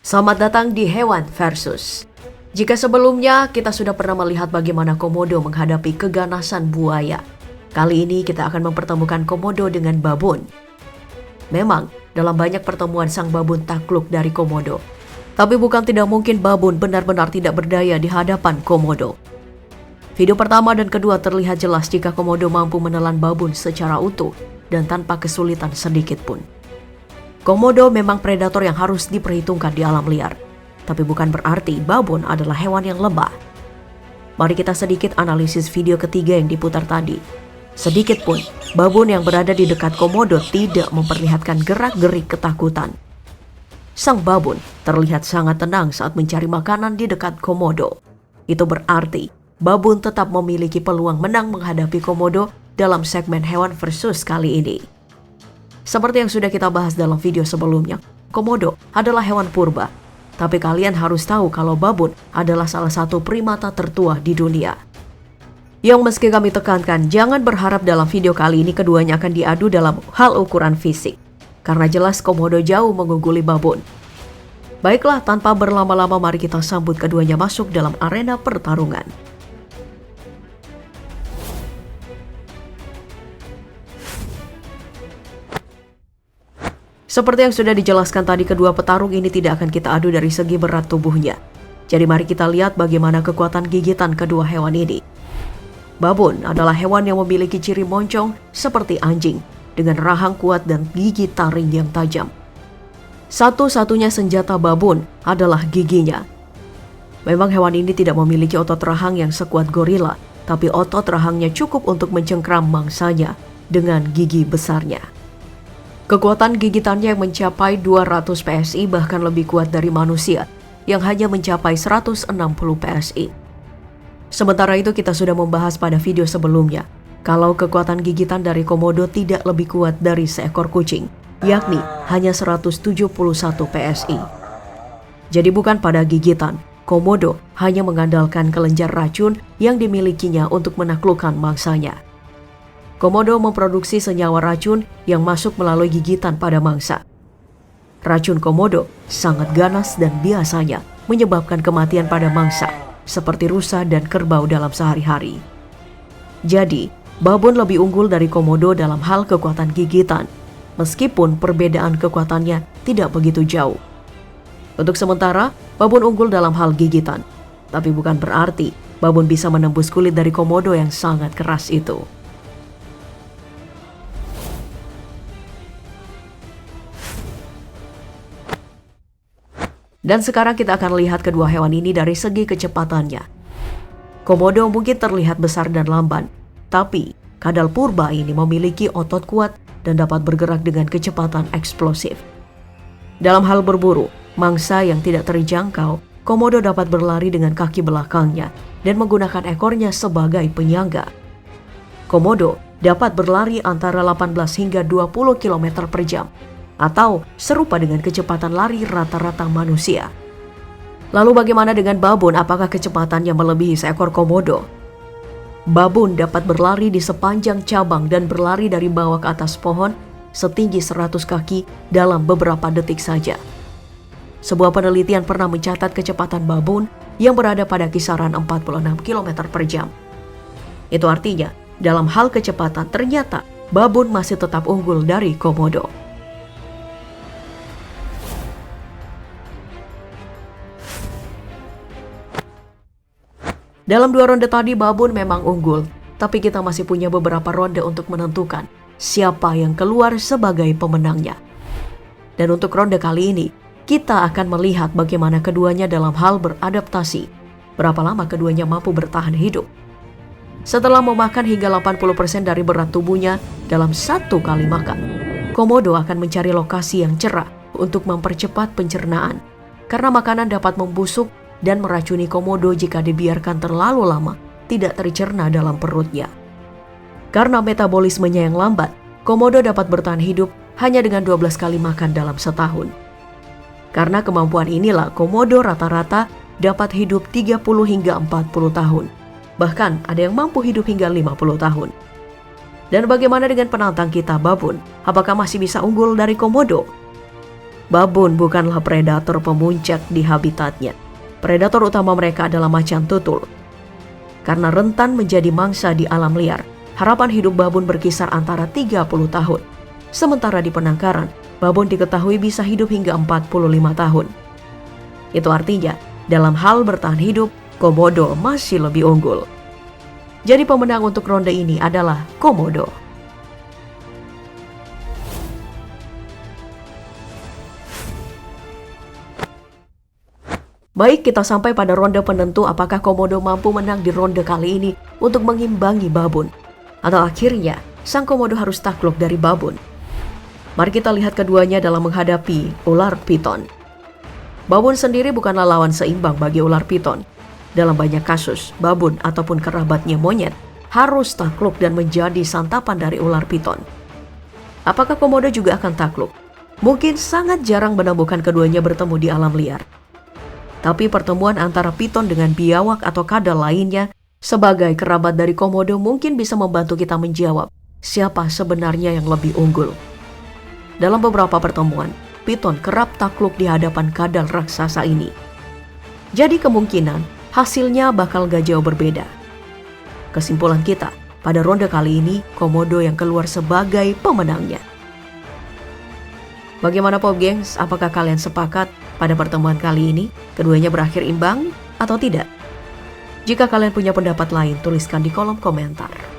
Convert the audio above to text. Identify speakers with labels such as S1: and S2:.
S1: Selamat datang di Hewan Versus. Jika sebelumnya kita sudah pernah melihat bagaimana komodo menghadapi keganasan buaya, kali ini kita akan mempertemukan komodo dengan babon. Memang, dalam banyak pertemuan sang babon takluk dari komodo. Tapi bukan tidak mungkin babon benar-benar tidak berdaya di hadapan komodo. Video pertama dan kedua terlihat jelas jika komodo mampu menelan babon secara utuh dan tanpa kesulitan sedikit pun. Komodo memang predator yang harus diperhitungkan di alam liar, tapi bukan berarti babon adalah hewan yang lemah. Mari kita sedikit analisis video ketiga yang diputar tadi. Sedikit pun, babon yang berada di dekat komodo tidak memperlihatkan gerak-gerik ketakutan. Sang babon terlihat sangat tenang saat mencari makanan di dekat komodo. Itu berarti babon tetap memiliki peluang menang menghadapi komodo dalam segmen Hewan Versus kali ini. Seperti yang sudah kita bahas dalam video sebelumnya, komodo adalah hewan purba. Tapi kalian harus tahu kalau babon adalah salah satu primata tertua di dunia. Yang meski kami tekankan, jangan berharap dalam video kali ini keduanya akan diadu dalam hal ukuran fisik. Karena jelas komodo jauh mengungguli babon. Baiklah, tanpa berlama-lama mari kita sambut keduanya masuk dalam arena pertarungan. Seperti yang sudah dijelaskan tadi, kedua petarung ini tidak akan kita adu dari segi berat tubuhnya. Jadi mari kita lihat bagaimana kekuatan gigitan kedua hewan ini. Babon adalah hewan yang memiliki ciri moncong seperti anjing, dengan rahang kuat dan gigi taring yang tajam. Satu-satunya senjata babon adalah giginya. Memang hewan ini tidak memiliki otot rahang yang sekuat gorila, tapi otot rahangnya cukup untuk mencengkram mangsanya dengan gigi besarnya. Kekuatan gigitannya yang mencapai 200 PSI bahkan lebih kuat dari manusia yang hanya mencapai 160 PSI. Sementara itu kita sudah membahas pada video sebelumnya kalau kekuatan gigitan dari komodo tidak lebih kuat dari seekor kucing, yakni hanya 171 PSI. Jadi bukan pada gigitan, komodo hanya mengandalkan kelenjar racun yang dimilikinya untuk menaklukkan mangsanya. Komodo memproduksi senyawa racun yang masuk melalui gigitan pada mangsa. Racun komodo sangat ganas dan biasanya menyebabkan kematian pada mangsa, seperti rusa dan kerbau dalam sehari-hari. Jadi, babon lebih unggul dari komodo dalam hal kekuatan gigitan, meskipun perbedaan kekuatannya tidak begitu jauh. Untuk sementara, babon unggul dalam hal gigitan, tapi bukan berarti babon bisa menembus kulit dari komodo yang sangat keras itu. Dan sekarang kita akan lihat kedua hewan ini dari segi kecepatannya. Komodo mungkin terlihat besar dan lamban, tapi kadal purba ini memiliki otot kuat dan dapat bergerak dengan kecepatan eksplosif. Dalam hal berburu, mangsa yang tidak terjangkau, komodo dapat berlari dengan kaki belakangnya dan menggunakan ekornya sebagai penyangga. Komodo dapat berlari antara 18 hingga 20 km per jam, atau serupa dengan kecepatan lari rata-rata manusia. Lalu bagaimana dengan babon? Apakah kecepatannya melebihi seekor komodo? Babon dapat berlari di sepanjang cabang dan berlari dari bawah ke atas pohon setinggi 100 kaki dalam beberapa detik saja. Sebuah penelitian pernah mencatat kecepatan babon yang berada pada kisaran 46 km per jam. Itu artinya, dalam hal kecepatan ternyata babon masih tetap unggul dari komodo. Dalam 2 ronde tadi babon memang unggul, tapi kita masih punya beberapa ronde untuk menentukan siapa yang keluar sebagai pemenangnya. Dan untuk ronde kali ini, kita akan melihat bagaimana keduanya dalam hal beradaptasi, berapa lama keduanya mampu bertahan hidup. Setelah memakan hingga 80% dari berat tubuhnya dalam satu kali makan, komodo akan mencari lokasi yang cerah untuk mempercepat pencernaan, karena makanan dapat membusuk dan meracuni komodo jika dibiarkan terlalu lama tidak tercerna dalam perutnya. Karena metabolismenya yang lambat, komodo dapat bertahan hidup hanya dengan 12 kali makan dalam setahun. Karena kemampuan inilah komodo rata-rata dapat hidup 30 hingga 40 tahun. Bahkan ada yang mampu hidup hingga 50 tahun. Dan bagaimana dengan penantang kita, babon? Apakah masih bisa unggul dari komodo? Babon bukanlah predator pemuncak di habitatnya. Predator utama mereka adalah macan tutul. Karena rentan menjadi mangsa di alam liar, harapan hidup babon berkisar antara 30 tahun. Sementara di penangkaran, babon diketahui bisa hidup hingga 45 tahun. Itu artinya, dalam hal bertahan hidup, komodo masih lebih unggul. Jadi pemenang untuk ronde ini adalah komodo. Baik, kita sampai pada ronde penentu apakah komodo mampu menang di ronde kali ini untuk mengimbangi babon. Atau akhirnya, sang komodo harus takluk dari babon. Mari kita lihat keduanya dalam menghadapi ular piton. Babon sendiri bukanlah lawan seimbang bagi ular piton. Dalam banyak kasus, babon ataupun kerabatnya monyet harus takluk dan menjadi santapan dari ular piton. Apakah komodo juga akan takluk? Mungkin sangat jarang menemukan keduanya bertemu di alam liar. Tapi pertemuan antara piton dengan biawak atau kadal lainnya sebagai kerabat dari komodo mungkin bisa membantu kita menjawab siapa sebenarnya yang lebih unggul. Dalam beberapa pertemuan, piton kerap takluk di hadapan kadal raksasa ini. Jadi kemungkinan hasilnya bakal gak jauh berbeda. Kesimpulan kita, pada ronde kali ini komodo yang keluar sebagai pemenangnya. Bagaimana Pop Gengs? Apakah kalian sepakat pada pertemuan kali ini keduanya berakhir imbang atau tidak? Jika kalian punya pendapat lain, tuliskan di kolom komentar.